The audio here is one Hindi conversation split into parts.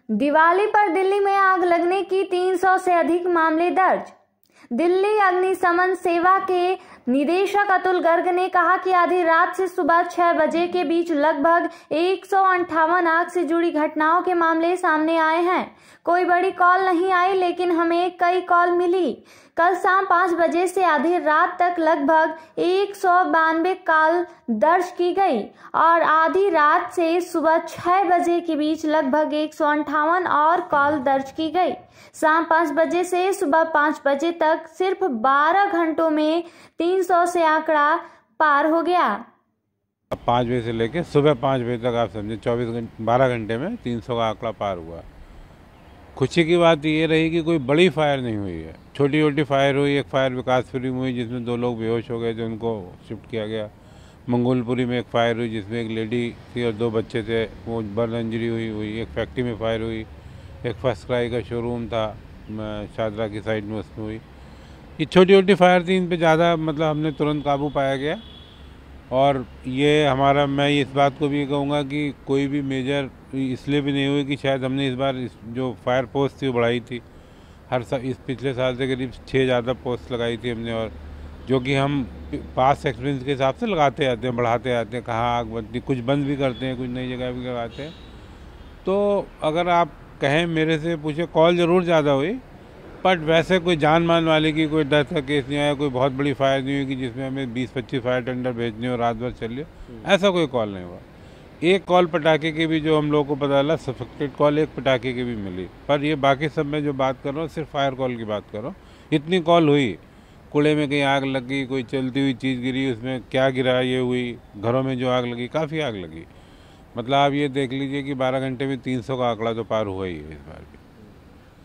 दिवाली पर दिल्ली में आग लगने की 300 से अधिक मामले दर्ज। दिल्ली अग्निशमन सेवा के निदेशक अतुल गर्ग ने कहा कि आधी रात से सुबह 6 बजे के बीच लगभग 158 आग से जुड़ी घटनाओं के मामले सामने आए हैं। कोई बड़ी कॉल नहीं आई, लेकिन हमें कई कॉल मिली। कल शाम 5 बजे से आधी रात तक लगभग 192 कॉल दर्ज की गई और आधी रात से सुबह 6 बजे के बीच लगभग 158 और कॉल दर्ज की गई। शाम 5 बजे से सुबह 5 बजे तक सिर्फ 12 घंटों में 300 से आंकड़ा पार हो गया। 5 बजे से लेकर सुबह 5 बजे तक आप समझे 12 घंटे में 300 का आंकड़ा पार हुआ। खुशी की बात ये रही कि कोई बड़ी फायर नहीं हुई है, छोटी छोटी फायर हुई। एक फायर विकासपुरी में हुई जिसमें 2 लोग बेहोश हो गए थे, उनको शिफ्ट किया गया। मंगोलपुरी में एक फायर हुई जिसमें एक लेडी थी और 2 बच्चे थे, वो बर्न इंजरी हुई। एक फैक्ट्री में फायर हुई, एक फर्स्ट क्राई का शोरूम था शादरा की साइड में, उसमें हुई। ये छोटी छोटी फायर थी, इन पे ज़्यादा मतलब हमने तुरंत काबू पाया गया। और ये हमारा, मैं इस बात को भी कहूँगा कि कोई भी मेजर इसलिए भी नहीं हुई कि शायद हमने इस बार जो फायर पोस्ट थी वो बढ़ाई थी। हर साल इस पिछले साल से करीब 6 ज़्यादा पोस्ट लगाई थी हमने, और जो कि हम पास एक्सपीरियंस के हिसाब से लगाते आते हैं, बढ़ाते आते हैं। कहाँ आग बनती, कुछ बंद भी करते हैं, कुछ नई जगह भी लगाते हैं। तो अगर आप कहें, मेरे से पूछे, कॉल ज़रूर ज़्यादा हुई, बट वैसे कोई जान मान वाले की कोई डेथ का केस नहीं आया। कोई बहुत बड़ी फायर नहीं हुई कि जिसमें हमें 20-25 फायर टेंडर भेजने और रात भर चलिए, ऐसा कोई कॉल नहीं हुआ। एक कॉल पटाखे की भी जो हम लोगों को पता चला, सस्पेक्टेड कॉल एक पटाखे की भी मिली। पर ये बाकी सब मैं जो बात कर रहा हूँ सिर्फ फायर कॉल की बात कर रहा हूँ। इतनी कॉल हुई, कूड़े में कहीं आग लगी, कोई चलती हुई चीज़ गिरी, उसमें क्या गिरा ये हुई, घरों में जो आग लगी, काफ़ी आग लगी। मतलब आप ये देख लीजिए कि 12 घंटे में 300 का आंकड़ा तो पार हुआ ही है इस बार भी।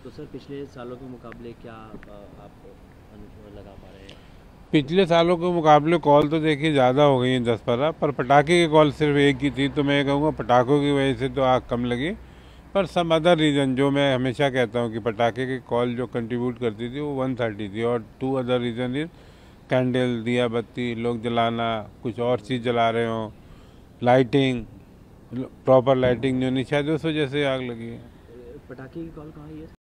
तो सर, पिछले सालों के मुकाबले क्या आप लगा पा रहे हैं? पिछले सालों के मुकाबले कॉल तो देखिए ज़्यादा हो गई हैं 10-12, पर पटाखे की कॉल सिर्फ एक ही थी। तो मैं कहूँगा पटाखों की वजह से तो आग कम लगी, पर सम अदर रीज़न, जो मैं हमेशा कहता हूँ कि पटाखे की कॉल जो कंट्रीब्यूट करती थी वो 130 थी। और 2 अदर रीज़न इज कैंडल, दिया बत्ती लोग जलाना, कुछ और चीज़ जला रहे हों, लाइटिंग, प्रॉपर लाइटिंग जो नहीं, शायद उस वजह से आग लगी है। पटाखे की कॉल कहाँ है?